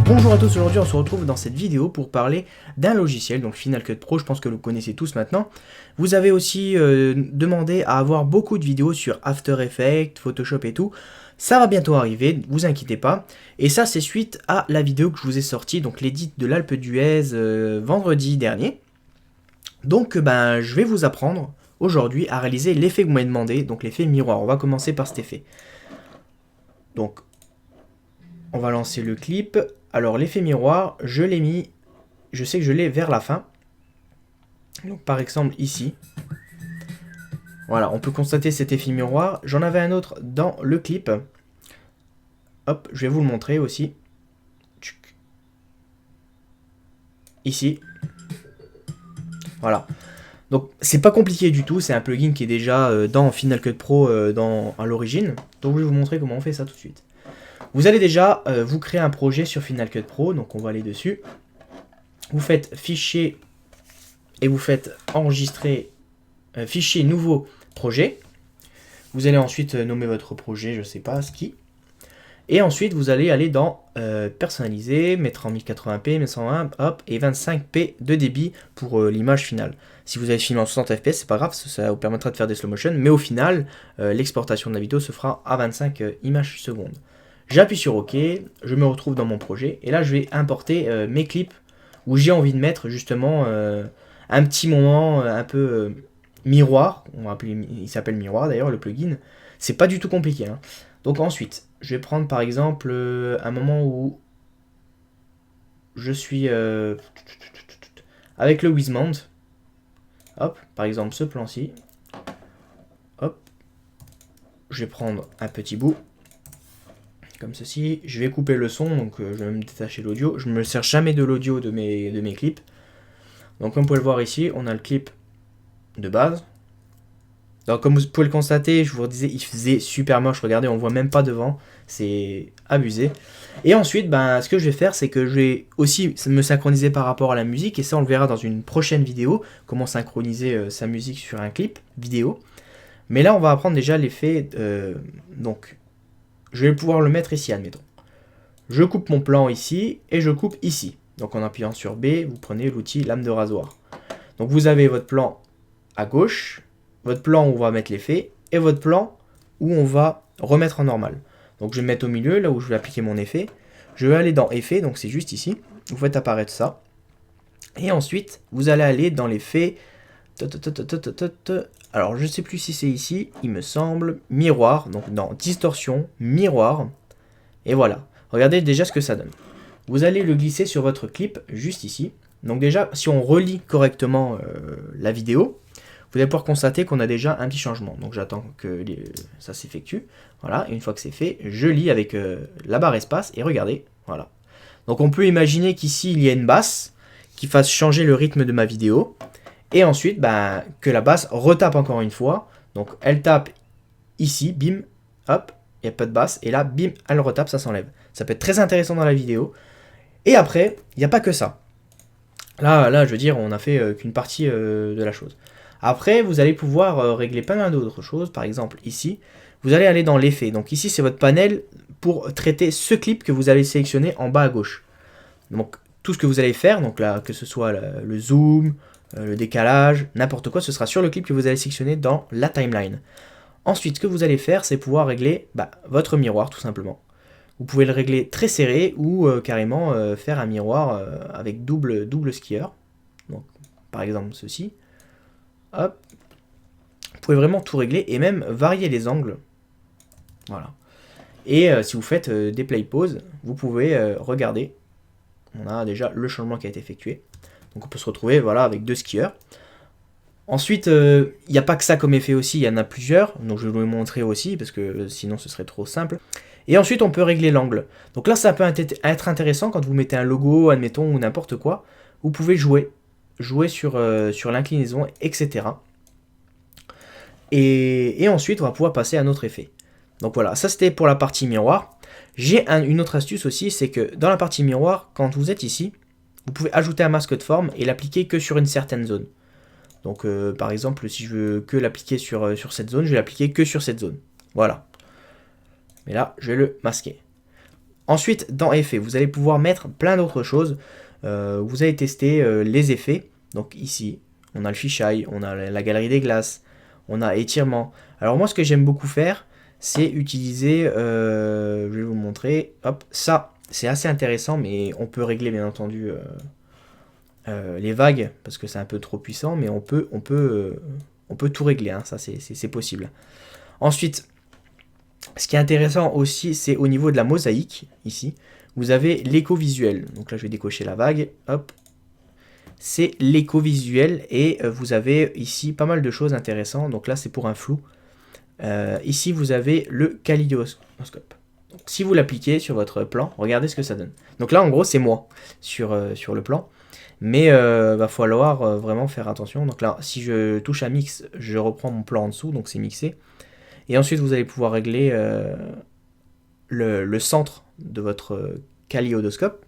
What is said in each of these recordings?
Bonjour à tous, aujourd'hui on se retrouve dans cette vidéo pour parler d'un logiciel, donc Final Cut Pro, je pense que vous connaissez tous maintenant. Vous avez aussi demandé à avoir beaucoup de vidéos sur After Effects, Photoshop et tout. Ça va bientôt arriver, ne vous inquiétez pas. Et ça c'est suite à la vidéo que je vous ai sortie, donc l'édit de l'Alpe d'Huez vendredi dernier. Donc je vais vous apprendre aujourd'hui à réaliser l'effet que vous m'avez demandé, donc l'effet miroir. On va commencer par cet effet. Donc on va lancer le clip. Alors l'effet miroir, je l'ai mis, je sais que je l'ai vers la fin. Donc par exemple ici. Voilà, on peut constater cet effet miroir. J'en avais un autre dans le clip. Hop, je vais vous le montrer aussi. Ici. Voilà. Donc c'est pas compliqué du tout, c'est un plugin qui est déjà dans Final Cut Pro à l'origine. Donc je vais vous montrer comment on fait ça tout de suite. Vous allez déjà vous créer un projet sur Final Cut Pro, donc on va aller dessus. Vous faites fichier et vous faites enregistrer fichier nouveau projet. Vous allez ensuite nommer votre projet, je sais pas, ski. Et ensuite vous allez aller dans personnaliser, mettre en 1080p, 1120, hop, et 25p de débit pour l'image finale. Si vous avez filmé en 60 fps, c'est pas grave, ça vous permettra de faire des slow motion, mais au final, l'exportation de la vidéo se fera à 25 images secondes. J'appuie sur OK, je me retrouve dans mon projet, et là je vais importer mes clips où j'ai envie de mettre justement un petit moment un peu miroir, on va appeler, il s'appelle miroir d'ailleurs le plugin, c'est pas du tout compliqué. Hein. Donc ensuite, je vais prendre par exemple un moment où je suis avec le Wizmount, hop, par exemple ce plan-ci, hop, je vais prendre un petit bout, comme ceci, je vais couper le son, donc je vais me détacher l'audio, je ne me sers jamais de l'audio de mes clips. Donc comme vous pouvez le voir ici, on a le clip de base. Donc comme vous pouvez le constater, je vous disais, il faisait super moche, regardez, on voit même pas devant, c'est abusé. Et ensuite, ce que je vais faire, c'est que je vais aussi me synchroniser par rapport à la musique, et ça on le verra dans une prochaine vidéo, comment synchroniser sa musique sur un clip vidéo. Mais là on va apprendre déjà l'effet, donc je vais pouvoir le mettre ici, admettons. Je coupe mon plan ici, et je coupe ici. Donc en appuyant sur B, vous prenez l'outil lame de rasoir. Donc vous avez votre plan à gauche, votre plan où on va mettre l'effet, et votre plan où on va remettre en normal. Donc je vais me mettre au milieu, là où je vais appliquer mon effet. Je vais aller dans effet, donc c'est juste ici. Vous faites apparaître ça. Et ensuite, vous allez aller dans l'effet. Alors je ne sais plus si c'est ici, il me semble. Miroir, donc dans distorsion, miroir. Et voilà. Regardez déjà ce que ça donne. Vous allez le glisser sur votre clip, juste ici. Donc déjà, si on relie correctement la vidéo, vous allez pouvoir constater qu'on a déjà un petit changement. Donc j'attends que ça s'effectue. Voilà, et une fois que c'est fait, je lis avec la barre espace et regardez, voilà. Donc on peut imaginer qu'ici il y a une basse qui fasse changer le rythme de ma vidéo. Et ensuite, que la basse retape encore une fois. Donc elle tape ici, bim, hop, il n'y a pas de basse. Et là, bim, elle retape, ça s'enlève. Ça peut être très intéressant dans la vidéo. Et après, il n'y a pas que ça. Là, je veux dire, on n'a fait qu'une partie de la chose. Après, vous allez pouvoir régler pas mal d'autres choses. Par exemple, ici, vous allez aller dans l'effet. Donc ici, c'est votre panel pour traiter ce clip que vous allez sélectionner en bas à gauche. Donc, tout ce que vous allez faire, donc là, que ce soit le zoom, le décalage, n'importe quoi, ce sera sur le clip que vous allez sélectionner dans la timeline. Ensuite, ce que vous allez faire, c'est pouvoir régler votre miroir, tout simplement. Vous pouvez le régler très serré ou carrément faire un miroir avec double skieur. Donc, par exemple, ceci. Hop. Vous pouvez vraiment tout régler et même varier les angles. Voilà. Et si vous faites des play pause, vous pouvez regarder. On a déjà le changement qui a été effectué. Donc on peut se retrouver avec deux skieurs. Ensuite, il n'y a pas que ça comme effet aussi, il y en a plusieurs. Donc je vais vous les montrer aussi parce que sinon ce serait trop simple. Et ensuite, on peut régler l'angle. Donc là, ça peut être intéressant quand vous mettez un logo, admettons, ou n'importe quoi. Vous pouvez jouer sur l'inclinaison, etc. Et ensuite, on va pouvoir passer à un autre effet. Donc voilà, ça c'était pour la partie miroir. J'ai une autre astuce aussi, c'est que dans la partie miroir, quand vous êtes ici, vous pouvez ajouter un masque de forme et l'appliquer que sur une certaine zone. Donc par exemple, si je veux que l'appliquer sur cette zone, je vais l'appliquer que sur cette zone. Voilà. Mais là, je vais le masquer. Ensuite, dans effets, vous allez pouvoir mettre plein d'autres choses. Vous allez tester les effets. Donc ici, on a le fisheye, on a la galerie des glaces, on a étirement. Alors moi, ce que j'aime beaucoup faire, c'est utiliser, je vais vous montrer, hop, ça, c'est assez intéressant, mais on peut régler bien entendu les vagues, parce que c'est un peu trop puissant, mais on peut tout régler, hein, ça c'est possible. Ensuite, ce qui est intéressant aussi, c'est au niveau de la mosaïque, ici, vous avez l'écho visuel. Donc là, je vais décocher la vague, hop. C'est l'écho visuel, et vous avez ici pas mal de choses intéressantes. Donc là, c'est pour un flou. Ici, vous avez le kaléidoscope. Donc, si vous l'appliquez sur votre plan, regardez ce que ça donne. Donc là, en gros, c'est moi sur le plan. Mais va falloir vraiment faire attention. Donc là, si je touche à mix, je reprends mon plan en dessous, donc c'est mixé. Et ensuite, vous allez pouvoir régler le centre de votre kaléidoscope.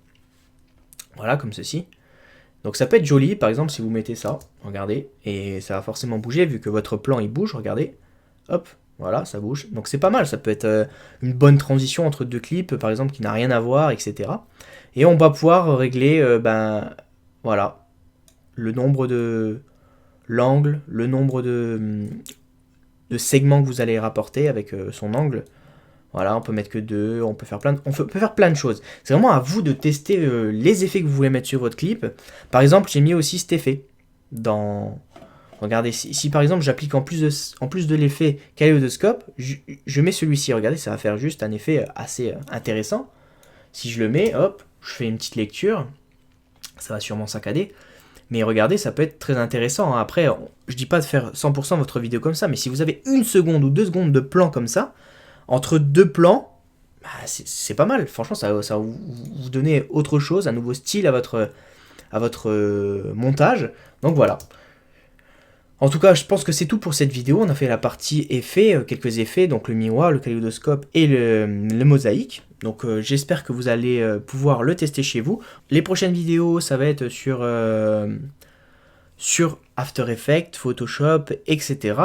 Voilà, comme ceci. Donc ça peut être joli, par exemple, si vous mettez ça, regardez, et ça va forcément bouger, vu que votre plan, il bouge, regardez. Hop, voilà, ça bouge. Donc c'est pas mal, ça peut être une bonne transition entre deux clips, par exemple, qui n'a rien à voir, etc. Et on va pouvoir régler, voilà, le nombre de l'angle, le nombre de segments que vous allez rapporter avec son angle. Voilà, on peut mettre que 2, on peut faire plein de choses. C'est vraiment à vous de tester les effets que vous voulez mettre sur votre clip. Par exemple, j'ai mis aussi cet effet dans... Regardez, si par exemple j'applique en plus de l'effet kaléidoscope, je mets celui-ci. Regardez, ça va faire juste un effet assez intéressant. Si je le mets, hop, je fais une petite lecture. Ça va sûrement saccader. Mais regardez, ça peut être très intéressant. Après, je dis pas de faire 100% votre vidéo comme ça, mais si vous avez 1 seconde ou 2 secondes de plan comme ça, entre deux plans, bah, c'est pas mal. Franchement, ça va vous donner autre chose, un nouveau style à votre montage. Donc voilà. En tout cas, je pense que c'est tout pour cette vidéo. On a fait la partie effets, quelques effets, donc le miroir, le kaléidoscope et le mosaïque. Donc j'espère que vous allez pouvoir le tester chez vous. Les prochaines vidéos, ça va être sur After Effects, Photoshop, etc.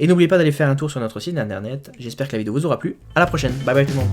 Et n'oubliez pas d'aller faire un tour sur notre site internet. J'espère que la vidéo vous aura plu. À la prochaine. Bye bye tout le monde.